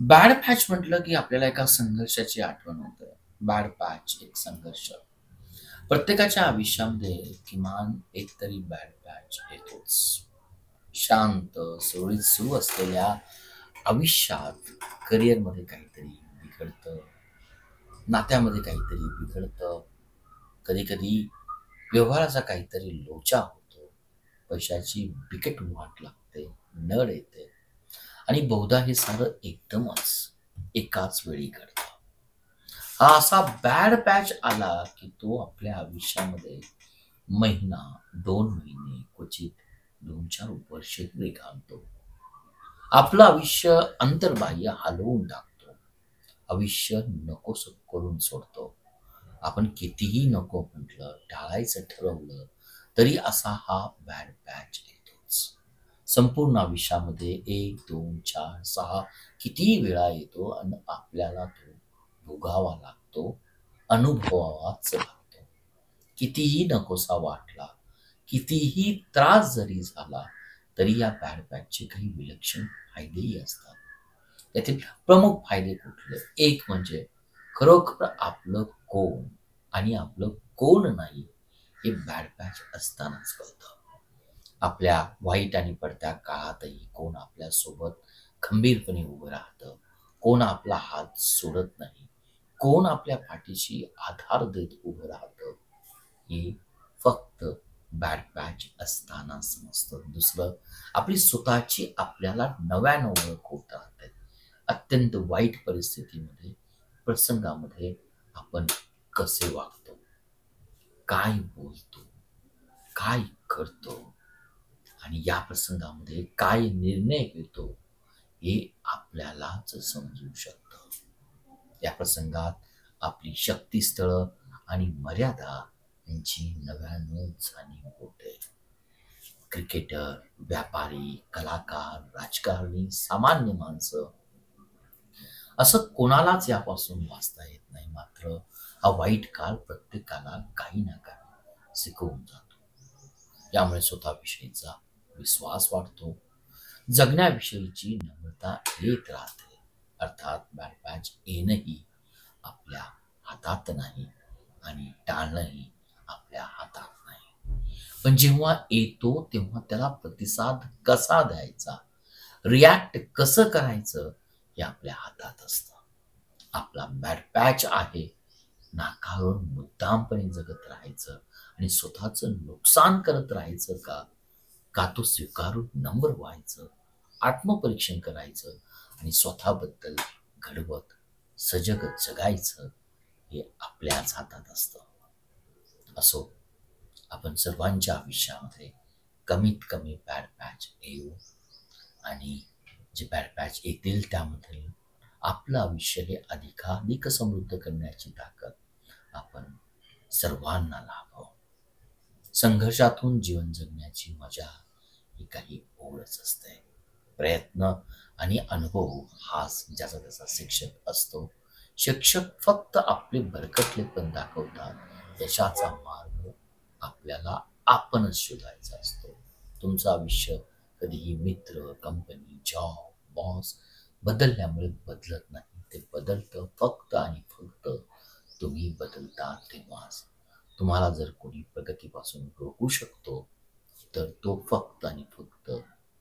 Bad patch म्हटलं की आपल्याला एका संघर्षाची आठवण होते. बॅड पॅच एक संघर्ष. प्रत्येकाच्या आयुष्यामध्ये किमान एक तरी बॅड पॅच येतोच. शांत, सुरळीत सुरू असलेल्या आयुष्यात करिअरमध्ये काहीतरी बिघडतं, नात्यामध्ये काहीतरी बिघडतं, कधी-कधी व्यवहाराचा काहीतरी लोचा होतो, पैशाची बिकट वाट लागते, नड येते आणि बहुधा हे सारं एकदमच एकाच वेळी घडतं. हा असा बॅड पॅच आला की तो आपल्या आयुष्यामध्ये महिना, 2 महिने, क्वचित 2-4 वर्षे वेग आणतो. आपलं आयुष्य अंतर्बाह्य हलवून टाकतो. आयुष्य नकोसं करून सोडतो. आपण कितीही नको म्हटलं, टाळायचं ठरवलं, तरी असा हा बॅड पॅच येतोच. संपूर्ण आयुष्यामध्ये 1, 2, 4, 6 कितीही वेळा येतो आणि आपल्याला तो भोगावा लागतो, अनुभवावाच लागतो. कितीही नकोसा वाटला, कितीही त्रास जरी झाला, तरी या बॅड पॅचचे काही विलक्षण फायदेही असतात. त्यातील प्रमुख फायदे कुठले? एक म्हणजे खरोखर आपलं कोण आणि आपलं कोण नाही हे बॅड पॅच असतानाच कळतं. आपल्या वाईट आणि पडत्या काळातही कोण आपल्यासोबत खंबीरपणे उभं राहतं, कोण आपला हात सोडत नाही, कोण आपल्या पाठीशी आधार देत उभं राहतं, हे फक्त बॅड पॅच असताना समजतं. दुसरं, आपली स्वतःची आपल्याला नव्यानं ओळख होत राहते. अत्यंत वाईट परिस्थितीमध्ये, प्रसंगामध्ये आपण कसे वागतो, काय बोलतो, काय करतो आणि या प्रसंगामध्ये काय निर्णय घेतो, हे आपल्यालाच समजू शकतं. या प्रसंगात आपली शक्तीस्थळं आणि मर्यादा यांची नव्यानं जाणीव होते. क्रिकेटर, व्यापारी, कलाकार, राजकारणी, सामान्य माणसं असं कोणालाच यापासून वाचता येत नाही. मात्र हा वाईट काळ प्रत्येकाला काही ना काही शिकवून जातो. यामुळे स्वतःविषयीचा विश्वास वाढतो, जगण्याविषयीची नम्रता येत राहते. अर्थात बॅड पॅच येणंही आपल्या हातात नाही आणि टाळणंही आपल्या हातात नाही. पण जेव्हा येतो तेव्हा त्याला प्रतिसाद कसा द्यायचा, रिॲक्ट कसं करायचं हे आपल्या हातात असतं. आपला बॅड पॅच आहे नाकारून मुद्दामपणे जगत राहायचं आणि स्वतःचं नुकसान करत राहायचं का का तो स्वीकारून नम्र व्हायचं, आत्मपरीक्षण करायचं आणि स्वतःबद्दल घडवत सजग जगायचं, हे आपल्याच हातात असतं. असो, आपण सर्वांच्या आयुष्यामध्ये कमीत कमी बॅड पॅच येऊ आणि जे बॅड पॅच येतील त्यामध्ये आपलं आयुष्य हे अधिकाधिक समृद्ध करण्याची ताकद आपण सर्वांना लाभो. संघर्षातून जीवन जगण्याची मजा ही काही ओळच असते. प्रयत्न आणि अनुभव हाच ज्याचा त्याचा शिक्षक असतो. शिक्षक फक्त आपले भरकटलेपण दाखवतात. यशाचा मार्ग आपल्याला आपणच शोधायचा असतो. तुमचं आयुष्य कधीही मित्र, कंपनी, जॉब, बॉस बदलल्यामुळे बदलत नाही. ते बदलतं फक्त आणि फक्त तुम्ही बदलता तेव्हाच. तुम्हाला जर कोणी प्रगतीपासून रोखू शकतो, तर तो फक्त आणि फक्त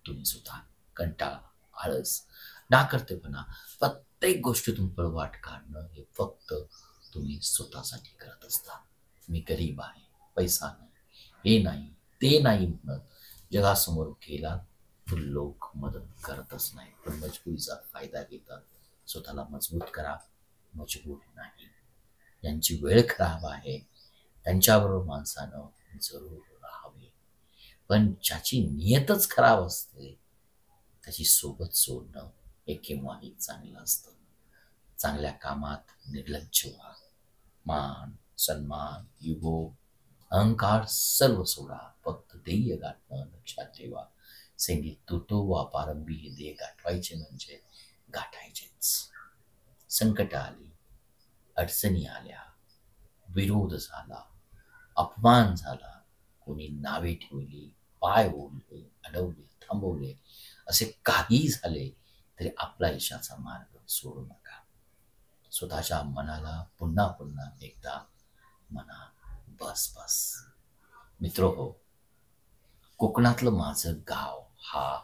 तुम्ही स्वतः. कंटाळा, आळस, नाकर्तेपणा, प्रत्येक गोष्टीतून पळवाट काढणं हे फक्त तुम्ही स्वतःसाठी करत असता. मी गरीब आहे, पैसा नाही, हे नाही, ते नाही म्हणत जगासमोर गेला तर लोक मदत करतच नाही, पण मजबुरीचा फायदा घेतात. स्वतःला मजबूत करा, मजबूर नाही. ज्यांची वेळ खराब आहे त्यांच्याबरोबर माणसानं जरूर राहावे, पण ज्याची नियतच खराब असते त्याची सोबत सोडणं हे केव्हाही चांगलं असतं. चांगल्या कामात निर्लज्ज व्हा. मान, सन्मान, युगो, अहंकार सर्व सोडा. फक्त ध्येय गाठणं लक्षात ठेवा. सेंगी तुटो वा पारंबी हे ध्येय गाठवायचे म्हणजे गाठायचेच. संकट आली, अडचणी आल्या, विरोध झाला, अपमान झाला, कोणी नावे ठेवली, पाय ओढले, अडवले, थांबवले, असे काही झाले तरी आपला यशाचा मार्ग सोडू नका. स्वतःच्या मनाला पुन्हा पुन्हा एकदा म्हणा, बस बस. मित्रहो, कोकणातलं माझं गाव हा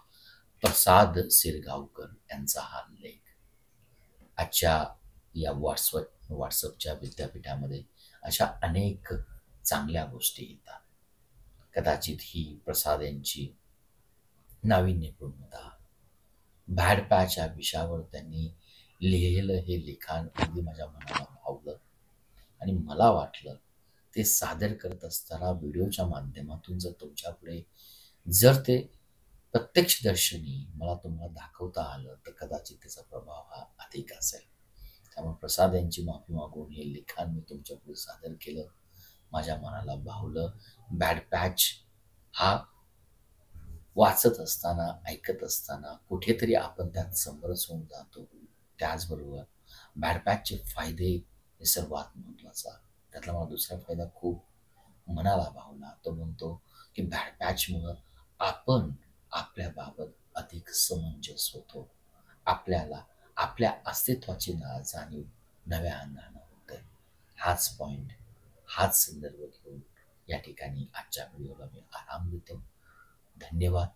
प्रसाद सिरगावकर यांचा हा लेख. आजच्या या व्हॉट्सअपच्या विद्यापीठामध्ये अशा अनेक चांगल्या गोष्टी येतात. कदाचित ही प्रसाद यांची नाविन्यपूर्णता, बॅड पॅच या विषयावर त्यांनी लिहिलेलं हे लिखाण अगदी माझ्या मनाला भावलं आणि मला वाटलं ते सादर करत असताना व्हिडिओच्या माध्यमातून जर तुमच्यापुढे जर ते प्रत्यक्षदर्शनी मला तुम्हाला दाखवता आलं तर कदाचित त्याचा प्रभाव हा अधिक असेल. त्यामुळे प्रसाद यांची माफी मागून हे लिखाण मी तुमच्यापुढे सादर केलं. माझ्या मनाला भावलं. बॅड पॅच हा वाचत असताना, ऐकत असताना कुठेतरी आपण त्यात समरस होऊन जातो. त्याचबरोबर बॅड पॅचचे फायदे हे सर्वात महत्त्वाचा. त्यातला मला दुसरा फायदा खूप मनाला भावला. तो म्हणतो की बॅड पॅचमुळं आपण आपल्याबाबत अधिक समंजस होतो. आपल्याला आपल्या अस्तित्वाची जाणीव नव्या अंगानं होते. हाच पॉइंट, हाच संदर्भ घेऊन या ठिकाणी आजच्या व्हिडिओला मी आराम देतो. धन्यवाद.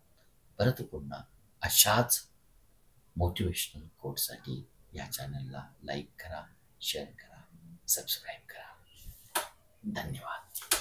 परत पुन्हा अशाच मोटिवेशनल कोटसाठी या चॅनलला लाईक करा, शेअर करा, सबस्क्राईब करा. धन्यवाद.